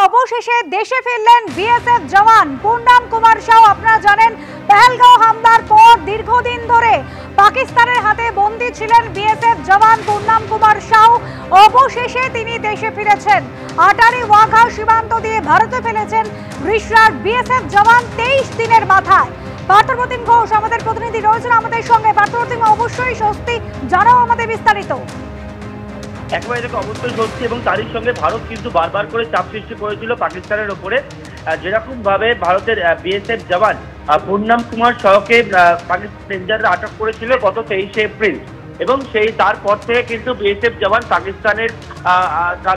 অবশেষে দেশে ফিরলেন বিএসএফ জওয়ান পূর্ণাম কুমার সাউ। আপনারা জানেন পেহেলগাঁও হামলার পর দীর্ঘদিন ধরে পাকিস্তানের হাতে বন্দী ছিলেন বিএসএফ জওয়ান পূর্ণাম কুমার সাউ। অবশেষে তিনি দেশে ফিরেছেন। আটারি ওয়াঘা সীমান্ত দিয়ে ভারতে ফেলেছেন রিশরার বিএসএফ জওয়ান 23 দিনের মাথায়। পার্থপ্রতিম ঘোষ আমাদের প্রতিনিধি রয়েছেন আমাদের সঙ্গে। পার্থপ্রতিম, অবশ্যই স্বস্তি, জানাও আমাদের বিস্তারিত। একেবারে দেখো, অবশ্যই সত্যি, এবং তারই সঙ্গে ভারত কিন্তু বারবার করে চাপ সৃষ্টি করেছিল পাকিস্তানের ওপরে। যেরকম ভাবে ভারতের বিএসএফ জওয়ান পূর্ণাম কুমার সাউকে পাকিস্তান রেঞ্জাররা আটক করেছিল গত 23শে এপ্রিল, এবং সেই তারপর থেকে কিন্তু বিএসএফ জওয়ান পাকিস্তানের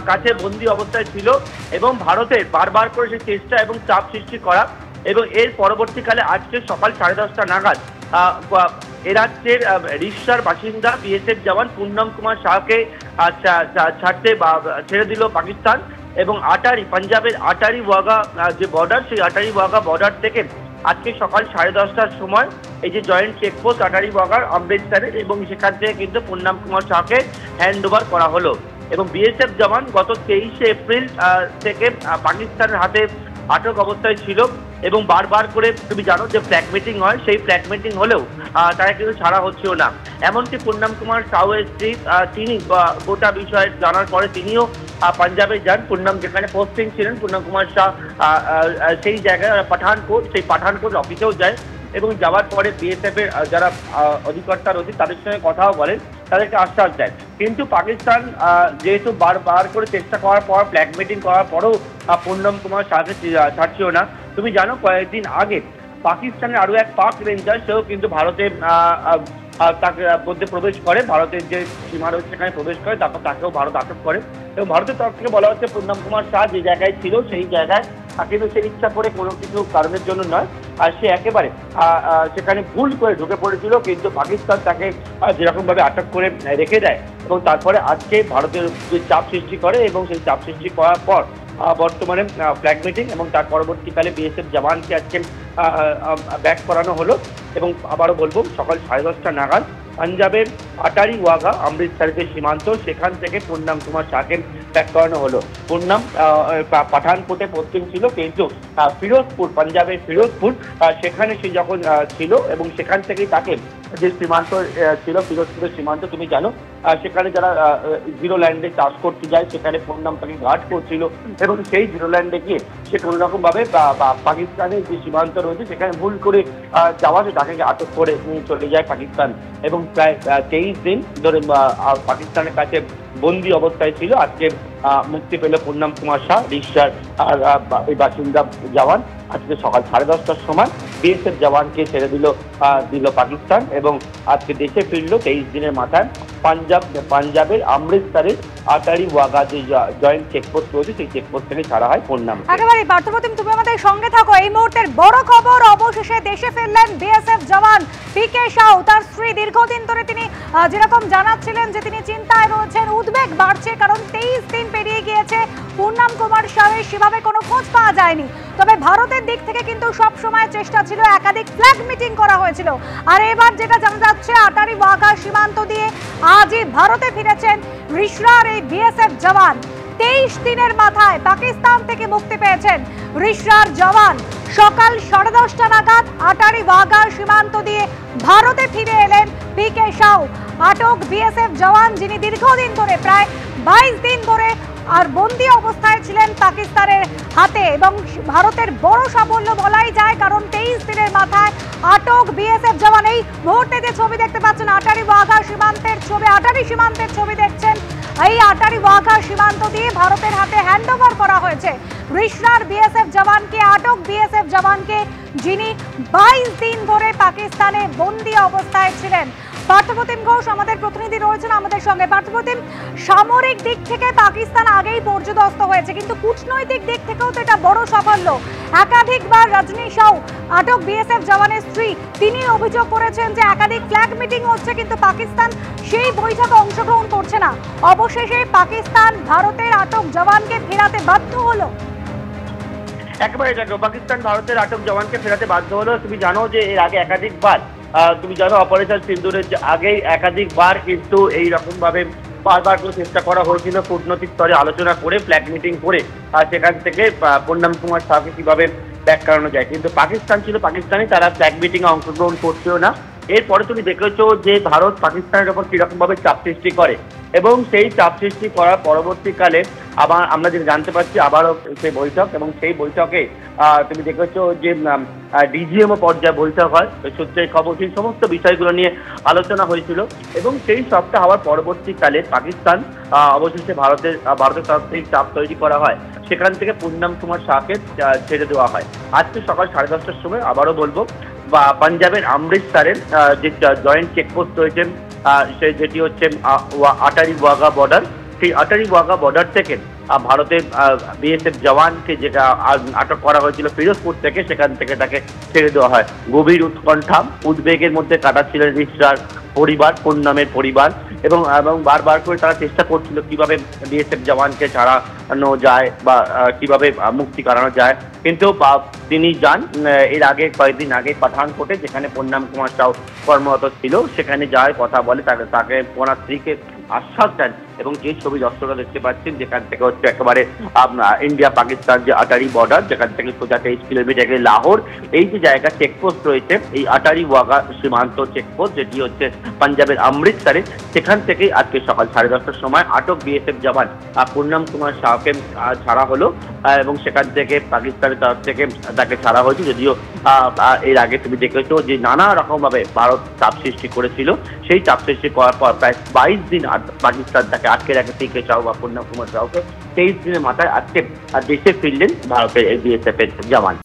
কাছে বন্দী অবস্থায় ছিল, এবং ভারতের বারবার করে সেই চেষ্টা এবং চাপ সৃষ্টি করা, এবং এর পরবর্তীকালে আজকে সকাল 10:30 নাগাদ এ রাজ্যের রিশরার বাসিন্দা বিএসএফ জওয়ান পূর্ণাম কুমার সাউকে ছেড়ে দিল পাকিস্তান। এবং আটারি, পাঞ্জাবের আটারি ওয়াঘা যে বর্ডার, সেই আটারি ওয়াঘা বর্ডার থেকে আজকে সকাল 10:30টার সময় এই যে জয়েন্ট চেকপোস্ট আটারি ওয়াঘার অমৃতসরের, এবং সেখান থেকে কিন্তু পূর্ণাম কুমার সাউকে হ্যান্ড ওভার করা হলো। এবং বিএসএফ জওয়ান গত 23শে এপ্রিল থেকে পাকিস্তানের হাতে আটক অবস্থায় ছিল, এবং বারবার করে তুমি জানো যে ফ্ল্যাগ মিটিং হয়, সেই ফ্ল্যাগ মিটিং হলেও তারা কিন্তু ছাড়া হচ্ছিল না। এমনকি পূর্ণাম কুমার সাউয়ের স্ত্রী, তিনি গোটা বিষয় জানার পরে তিনিও পাঞ্জাবে যান। পূর্ণাম যেখানে পোস্টিং ছিলেন পূর্ণাম কুমার সাউ, সেই জায়গায় পাঠানকোট, সেই পাঠানকোট অফিসেও যায়, এবং যাওয়ার পরে বিএসএফ এর যারা অধিকর্তা রয়েছে তাদের সঙ্গে কথাও বলেন, তাদেরকে আশ্বাস দেয়। কিন্তু পাকিস্তান যেহেতু বারবার করে চেষ্টা করার পর, ফ্ল্যাগ মিটিং করার পরেও পূর্ণাম কুমার সাউকে ছাড়ছিল না। তুমি জানো কয়েকদিন আগে পাকিস্তানের আরো এক পাক রেঞ্জার, সেও কিন্তু ভারতের তাকে মধ্যে প্রবেশ করে, ভারতের যে সীমা রয়েছে সেখানে প্রবেশ করে, তারপর তাকেও ভারত আটক করে। এবং ভারতের তরফ থেকে বলা হচ্ছে পূর্ণাম কুমার সাউ যে জায়গায় ছিল সেই জায়গায় কিন্তু সে ইচ্ছা করে কোনো কিছু কারণের জন্য নয়, আর সে একেবারে সেখানে ভুল করে ঢুকে পড়েছিল, কিন্তু পাকিস্তান তাকে যেরকম ভাবে আটক করে রেখে দেয়, এবং তারপরে আজকে ভারতের যে চাপ সৃষ্টি করে, এবং সেই চাপ সৃষ্টি করার পর বর্তমানে ফ্ল্যাগ মিটিং এবং তার পরবর্তীকালে বিএসএফ জওয়ানকে আজকে ব্যাক করানো হলো। এবং আবারও বলবো, সকাল 10:30 নাগাদ পাঞ্জাবের আটারি ওয়াঘা অমৃতসরের যে সীমান্ত, সেখান থেকে পূর্ণাম কুমার সাউকে ব্যাক করানো হলো। পূর্ণাম পাঠানকোটে পোস্টিং ছিল, কিন্তু ফিরোজপুর, পাঞ্জাবের ফিরোজপুর, সেখানে সে যখন ছিল, এবং সেখান থেকেই তাকে যে সীমান্ত ছিল ফিরোজপুরের সীমান্ত, তুমি জানো সেখানে যারা জিরো ল্যান্ডে চাষ করতে যায়, সেখানে পূর্ণাম তাকে গার্ড করছিল, এবং সেই জিরো ল্যান্ডে গিয়ে সে কোনো রকম ভাবে পাকিস্তানের যে সীমান্ত রয়েছে সেখানে ভুল করে যাওয়াতে তাকে আটক করে চলে যায় পাকিস্তান, এবং প্রায় 23 দিন ধরে পাকিস্তানের কাছে বন্দি অবস্থায় ছিল। আজকে মুক্তি পেল পূর্ণাম কুমার সাউ, রিশরার বাসিন্দা জওয়ান। আজকে সকাল 10:30টার সময় বিএসএফ জওয়ানকে ছেড়ে দিল পাকিস্তান, এবং আজকে দেশে ফিরল 23 দিনের মাথায়। পাঞ্জাবের অমৃতসরের আটারি ওয়াঘা যে জয়েন্ট চেকপোস্ট রয়েছে, সেই চেকপোস্ট থেকে ছাড়া হয় পূর্ণাম। একেবারে পার্থপ্রতিম, তুমি আমাদের সঙ্গে থাকো। এই মুহূর্তের বড় খবর, অবশেষে দেশে ফিরলেন বিএসএফ জওয়ান পিকে সাউ। তার স্ত্রী দীর্ঘদিন ধরে তিনি যেরকম জানাচ্ছিলেন যে তিনি চিন্তায় রয়েছেন, উদ্বেগ বাড়ছে, কারণ 23 দিন পেরিয়ে গিয়েছে, পূর্ণাম কুমার সাউয়ের সেভাবে কোনো খোঁজ পাওয়া যায়নি। তবে ভারতের দিক থেকে কিন্তু সব সময় চেষ্টা ছিল, একাধিক ফ্ল্যাগ মিটিং করা হয়েছিল। আর এবার যেটা জানা যাচ্ছে, আটারি ওয়াঘা সীমান্ত দিয়ে আজই ভারতে ফিরেছেন রিশরার এই বিএসএফ জওয়ান। 23 দিনের মাথায় পাকিস্তান থেকে মুক্তি পেয়েছেন রিশরার জওয়ান। সকাল 10:30 নাগাদ আটারি ওয়াঘা সীমান্ত দিয়ে ভারতে ফিরে এলেন পিকে সাউ। আটক বিএসএফ জওয়ান, যিনি দীর্ঘদিন ধরে প্রায় 22 দিন ধরে আর বন্দী অবস্থায় ছিলেন পাকিস্তানের হাতে, এবং ভারতের বড় সাফল্য বলাই যায়, কারণ 23 দিনের মাথায় আটক বিএসএফ জওয়ান। এই মুহূর্তে যে ছবি দেখতে পাচ্ছেন আটারি ওয়াঘা সীমান্তের ছবি, আটারি সীমান্তের ছবি দেখছেন, এই আটারি ওয়াঘা সীমান্ত দিয়ে ভারতের হাতে হ্যান্ড ওভার করা হয়েছে রিশরার বিএসএফ জওয়ানকে, আটক বিএসএফ জওয়ানকে, যিনি 22 দিন ধরে পাকিস্তানে বন্দী অবস্থায় ছিলেন। পার্থপ্রতিম ঘোষ আমাদের প্রতিনিধি রয়েছেন আমাদের সঙ্গে। পার্থপ্রতিম, সামরিক দিক থেকে পাকিস্তান আগেই পর্যদস্ত হয়েছে, কিন্তু কূটনৈতিক দিক থেকেও তো এটা বড় সাফল্য। একাধিকবার রজনী সাউ, আটক বিএসএফ জওয়ানের স্ত্রী, তিনি অভিযোগ করেছেন যে একাধিক ফ্ল্যাগ মিটিং হচ্ছে, কিন্তু পাকিস্তান সেই বৈঠকে অংশগ্রহণ করছে না। অবশেষে পাকিস্তান ভারতের আটক জওয়ানকে ফেরাতে বাধ্য হলো। একেবারে দেখো, পাকিস্তান ভারতের আটক জওয়ানকে ফেরাতে বাধ্য হলো। তুমি জানো যে এর আগে একাধিকবার, তুমি জানো অপারেশন সিন্দুরের আগেই একাধিকবার কিন্তু এইরকম ভাবে বারবার করে চেষ্টা করা হয়েছিল কূটনৈতিক স্তরে আলোচনা করে ফ্ল্যাগ মিটিং করে সেখান থেকে পূর্ণাম কুমার শাহকে কিভাবে ব্যাক করানো যায়, কিন্তু পাকিস্তান ছিল পাকিস্তানি, তারা ফ্ল্যাগ মিটিংয়ে অংশগ্রহণ করছেও না। এরপরে তুমি দেখেছো যে ভারত পাকিস্তানের ওপর কিরকম ভাবে চাপ সৃষ্টি করে, এবং সেই চাপ সৃষ্টি করার পরবর্তীকালে আবার আমরা যেটা জানতে পারছি আবারও সেই বৈঠক, এবং সেই বৈঠকে তুমি দেখেছো যে ডিজিএমও পর্যায়ে বৈঠক হয়, সূত্রের খবর সেই সমস্ত বিষয়গুলো নিয়ে আলোচনা হয়েছিল। এবং সেই সপ্তাহ হওয়ার পরবর্তীকালে পাকিস্তান অবশেষে ভারতের তরফ থেকে চাপ তৈরি করা হয়, সেখান থেকে পূর্ণাম কুমার শাহকে ছেড়ে দেওয়া হয়। আজকে সকাল 10:30টার সময় আবারও বলবো পাঞ্জাবের অমৃতসরের যে জয়েন্ট চেকপোস্ট রয়েছে যেটি হচ্ছে আটারি ওয়াঘা বর্ডার, সেই আটারি ওয়াঘা বর্ডার থেকে ভারতের বিএসএফ জওয়ানকে যেটা আটক করা হয়েছিল ফিরোজপুর থেকে, সেখান থেকে তাকে ছেড়ে দেওয়া হয়। গভীর উৎকণ্ঠা উদ্বেগের মধ্যে কাটাচ্ছিলেন রিশরার পরিবার, পূর্ণামের পরিবার, এবং বারবার করে তারা চেষ্টা করছিল কিভাবে বিএসএফ জওয়ানকে ছাড়ানো যায় বা কিভাবে মুক্তি করানো যায়। কিন্তু তিনি যান এর আগে কয়েকদিন আগে পাঠানকোটে, যেখানে পূর্ণাম কুমার শাহ কর্মরত ছিল, সেখানে যায় কথা বলে, তাকে ওনার স্ত্রীকে আশ্বাস দেন। এবং যে ছবি দর্শকরা দেখতে পাচ্ছেন, যেখান থেকে হচ্ছে একেবারে ইন্ডিয়া পাকিস্তান যে আটারি বর্ডার, যেখান থেকে সোজা 23 কিলোমিটার গেলে লাহোর, এই যে জায়গা চেকপোস্ট রয়েছে এই আটারি ওয়াঘা সীমান্ত চেকপোস্ট, যেটি হচ্ছে পাঞ্জাবের অমৃতসরে, সেখান থেকেই আজকে সকাল 10:30টার সময় আটক বিএসএফ জওয়ান পূর্ণাম কুমার শাহকে ছাড়া হলো, এবং সেখান থেকে পাকিস্তানের তরফ থেকে তাকে ছাড়া হয়েছে। যদিও এর আগে তুমি দেখেছো যে নানা রকমভাবে ভারত চাপ সৃষ্টি করেছিল, সেই চাপ সৃষ্টি করার পর প্রায় 22 দিন পাকিস্তান তাকে আটকে রাখে পিকে শাহ বা পূর্ণাম কুমার শাহকে। 23 দিনের মাথায় আজকে দেশে ফিরলেন ভারতের বিএসএফ এর জওয়ান।